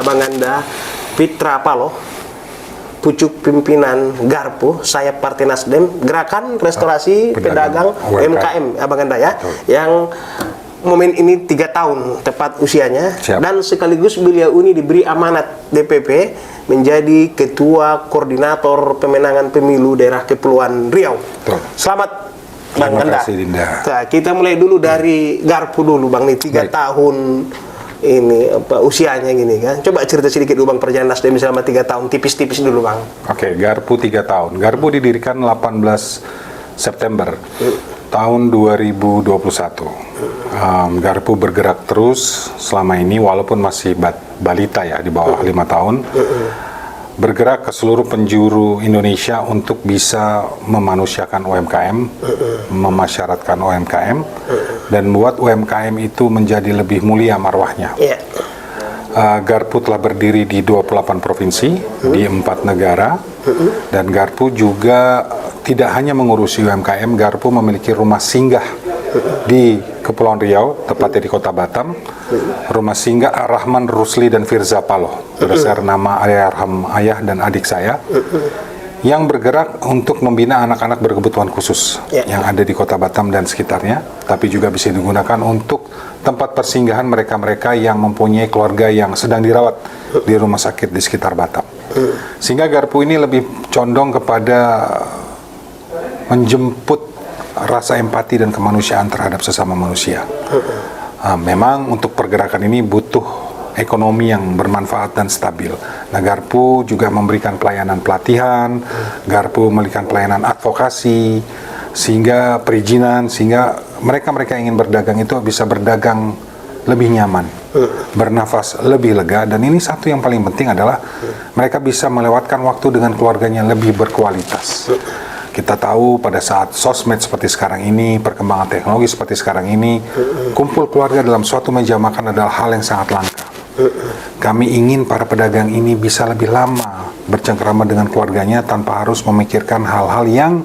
Abang Anda Fitra Paloh, pucuk pimpinan Garpu, sayap Partai Nasdem, Gerakan Restorasi Pedagang UMKM, Abang Anda ya, yang momen ini 3 tahun tepat usianya. Siap. Dan sekaligus beliau ini diberi amanat DPP menjadi Ketua Koordinator Pemenangan Pemilu Daerah Kepulauan Riau. Betul. Selamat Bang Terima Anda. kasih, Dinda. Nah, kita mulai dulu dari Garpu dulu Bang, nih 3 tahun ini usianya gini kan. Coba cerita sedikit dulu Bang, perjalanan Nasdem selama 3 tahun, tipis-tipis dulu Bang. Oke, Garpu 3 tahun. Garpu didirikan 18 September tahun 2021. Garpu bergerak terus selama ini walaupun masih balita ya, di bawah 5 tahun. Bergerak ke seluruh penjuru Indonesia untuk bisa memanusiakan UMKM, memasyaratkan UMKM, dan buat UMKM itu menjadi lebih mulia marwahnya. Yeah. Garpu telah berdiri di 28 provinsi, di 4 negara, dan Garpu juga tidak hanya mengurusi UMKM, Garpu memiliki rumah singgah di Kepulauan Riau, tepatnya di Kota Batam. Rumah singgah Rahman, Rusli, dan Firza Paloh, berdasar nama almarhum ayah dan adik saya, yang bergerak untuk membina anak-anak berkebutuhan khusus yang ada di Kota Batam dan sekitarnya, tapi juga bisa digunakan untuk tempat persinggahan mereka-mereka yang mempunyai keluarga yang sedang dirawat di rumah sakit di sekitar Batam. Sehingga Garpu ini lebih condong kepada menjemput rasa empati dan kemanusiaan terhadap sesama manusia. Memang untuk pergerakan ini butuh ekonomi yang bermanfaat dan stabil. Nah, Garpu juga memberikan pelayanan pelatihan, Garpu memberikan pelayanan advokasi, sehingga perizinan, sehingga mereka-mereka yang ingin berdagang itu bisa berdagang lebih nyaman, bernafas lebih lega, dan ini satu yang paling penting adalah mereka bisa melewatkan waktu dengan keluarganya lebih berkualitas. Kita tahu pada saat sosmed seperti sekarang ini, perkembangan teknologi seperti sekarang ini, kumpul keluarga dalam suatu meja makan adalah hal yang sangat langka. Kami ingin para pedagang ini bisa lebih lama bercengkerama dengan keluarganya tanpa harus memikirkan hal-hal yang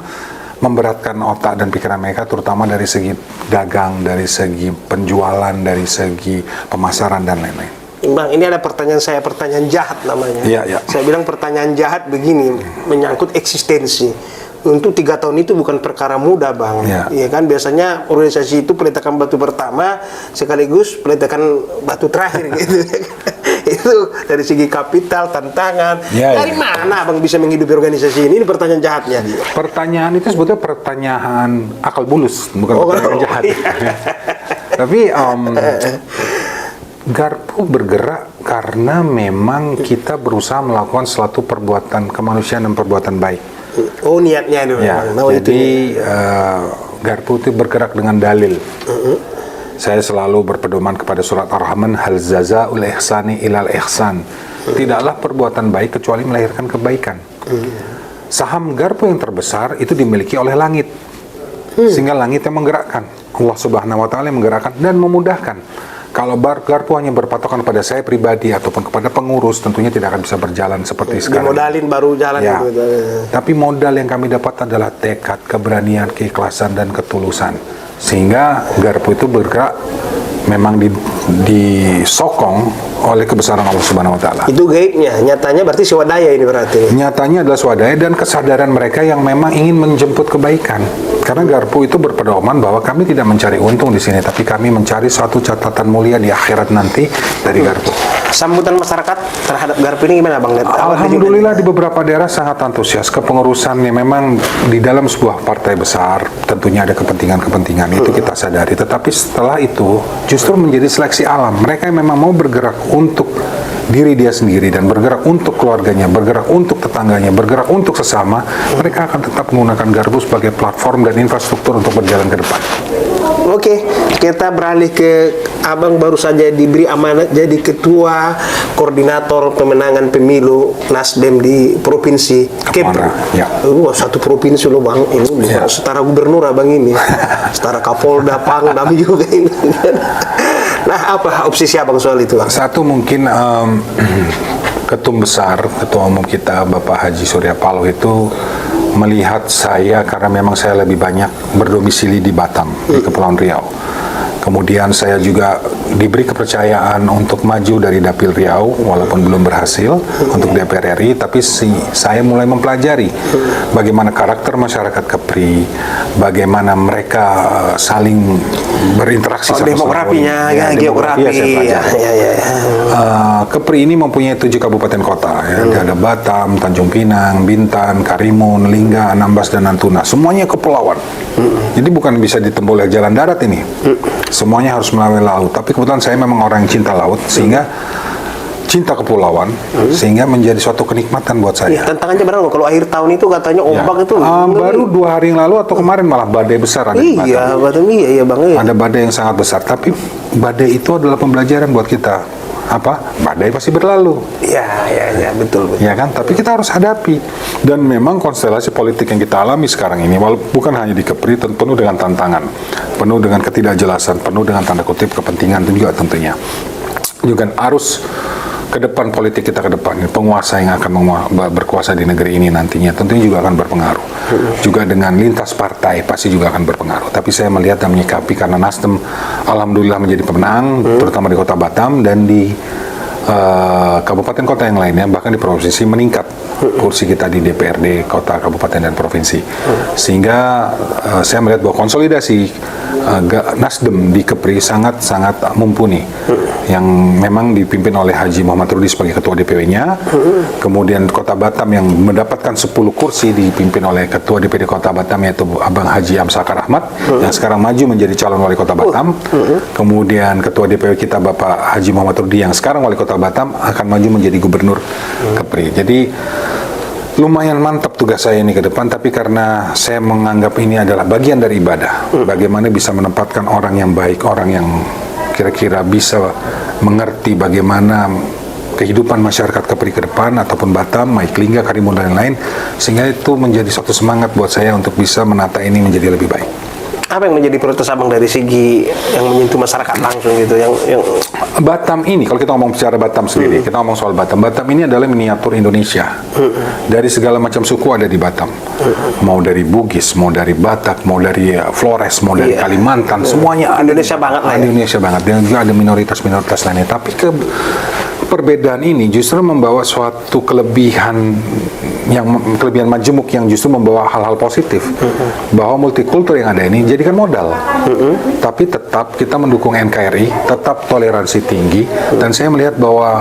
memberatkan otak dan pikiran mereka, terutama dari segi dagang, dari segi penjualan, dari segi pemasaran, dan lain-lain. Bang, ini ada pertanyaan jahat namanya. Iya. Saya bilang pertanyaan jahat begini, menyangkut eksistensi. Untuk 3 tahun itu bukan perkara mudah Bang. Ya kan, biasanya organisasi itu peletakan batu pertama sekaligus peletakan batu terakhir gitu. Itu dari segi kapital, tantangan. Dari mana Bang bisa menghidupi organisasi ini? Ini pertanyaan jahatnya. Pertanyaan itu sebetulnya pertanyaan akal bulus, bukan pertanyaan jahat. Tapi Garpu bergerak karena memang kita berusaha melakukan suatu perbuatan kemanusiaan dan perbuatan baik. Oh, niatnya itu. Ya, jadi Garpu itu bergerak dengan dalil. Saya selalu berpedoman kepada surat Ar-Rahman, hal jazaa'ul ihsani ilal ihsan. Tidaklah perbuatan baik kecuali melahirkan kebaikan. Saham Garpu yang terbesar itu dimiliki oleh langit, sehingga langit yang menggerakkan, Allah Subhanahu wa Ta'ala yang menggerakkan dan memudahkan. Kalau Garpu hanya berpatokan pada saya pribadi ataupun kepada pengurus, tentunya tidak akan bisa berjalan seperti sekarang. Dimodalin baru jalan ya. Gitu. Tapi modal yang kami dapat adalah tekad, keberanian, keikhlasan, dan ketulusan. Sehingga Garpu itu bergerak memang disokong oleh kebesaran Allah Subhanahu wa Ta'ala. Itu gaibnya, nyatanya berarti swadaya ini berarti. Nyatanya adalah swadaya dan kesadaran mereka yang memang ingin menjemput kebaikan. Karena Garpu itu berpedoman bahwa kami tidak mencari untung di sini, tapi kami mencari suatu catatan mulia di akhirat nanti dari Garpu. Sambutan masyarakat terhadap Garpu ini gimana Bang? Alhamdulillah di beberapa daerah sangat antusias. Kepengurusannya memang di dalam sebuah partai besar, tentunya ada kepentingan-kepentingan, itu kita sadari. Tetapi setelah itu justru menjadi seleksi alam. Mereka yang memang mau bergerak untuk diri dia sendiri dan bergerak untuk keluarganya, bergerak untuk tetangganya, bergerak untuk sesama, mereka akan tetap menggunakan Garpu sebagai platform dan infrastruktur untuk berjalan ke depan. Oke, kita beralih ke Abang baru saja diberi amanat jadi Ketua Koordinator Pemenangan Pemilu Nasdem di Provinsi Kepri. Ya. Satu provinsi loh Bang, ini setara gubernur Abang ini, setara Kapolda, Pangdam juga ini. Nah, apa obsesi Abang soal itu Bang? Satu mungkin Ketum Besar, Ketua Umum kita Bapak Haji Surya Paloh itu melihat saya karena memang saya lebih banyak berdomisili di Batam, di Kepulauan Riau. Kemudian saya juga diberi kepercayaan untuk maju dari Dapil Riau, walaupun belum berhasil untuk DPR RI, tapi saya mulai mempelajari bagaimana karakter masyarakat Kepri, bagaimana mereka saling berinteraksi sama demografinya, geografi. Kepri ini mempunyai 7 kabupaten kota, ya. Ada Batam, Tanjung Pinang, Bintan, Karimun, Lingga, Anambas, dan Natuna. Semuanya kepulauan. Jadi bukan bisa ditempuh oleh jalan darat ini. Semuanya harus melalui laut. Tapi kebetulan saya memang orang yang cinta laut, sehingga cinta kepulauan, sehingga menjadi suatu kenikmatan buat saya. Tantangannya benar loh, kalau akhir tahun itu katanya ombak itu baru 2 hari yang lalu atau kemarin malah badai besar ada di Batam. Iya, Batam iya Bang. Ada badai yang sangat besar, tapi badai itu adalah pembelajaran buat kita. Badai pasti berlalu. Ya, betul. Ya kan, tapi kita harus hadapi. Dan memang konstelasi politik yang kita alami sekarang ini, walaupun bukan hanya di Kepri, penuh dengan tantangan, penuh dengan ketidakjelasan, penuh dengan tanda kutip kepentingan juga tentunya. Juga arus ke depan politik kita ke depan, penguasa yang akan berkuasa di negeri ini nantinya tentunya juga akan berpengaruh. Juga dengan lintas partai pasti juga akan berpengaruh. Tapi saya melihat dan menyikapi karena Nasdem alhamdulillah menjadi pemenang, terutama di Kota Batam dan di kabupaten kota yang lainnya, bahkan di provinsi meningkat kursi kita di DPRD kota, kabupaten, dan provinsi. Sehingga saya melihat bahwa konsolidasi Nasdem di Kepri sangat-sangat mumpuni, yang memang dipimpin oleh Haji Muhammad Rudi sebagai ketua DPW-nya. Kemudian Kota Batam yang mendapatkan 10 kursi dipimpin oleh ketua DPD Kota Batam, yaitu Abang Haji Amsakar Ahmad, yang sekarang maju menjadi calon wali kota Batam. Kemudian ketua DPW kita Bapak Haji Muhammad Rudi yang sekarang wali kota Batam akan maju menjadi gubernur Kepri. Jadi lumayan mantap tugas saya ini ke depan, tapi karena saya menganggap ini adalah bagian dari ibadah, bagaimana bisa menempatkan orang yang baik, orang yang kira-kira bisa mengerti bagaimana kehidupan masyarakat Kepri ke depan, ataupun Batam, Lingga, Karimun, dan lain-lain, sehingga itu menjadi suatu semangat buat saya untuk bisa menata ini menjadi lebih baik. Apa yang menjadi prioritas Abang dari segi yang menyentuh masyarakat langsung gitu, yang Batam ini, kalau kita ngomong secara Batam sendiri, kita ngomong soal Batam. Batam ini adalah miniatur Indonesia. Dari segala macam suku ada di Batam. Mau dari Bugis, mau dari Batak, mau dari Flores, mau dari Kalimantan, semuanya Indonesia banget lah. Indonesia banget. Dan juga ada minoritas-minoritas lainnya. Tapi perbedaan ini justru membawa suatu kelebihan majemuk yang justru membawa hal-hal positif. Bahwa multikultur yang ada ini jadikan modal. Tapi tetap kita mendukung NKRI, tetap toleransi tinggi, dan saya melihat bahwa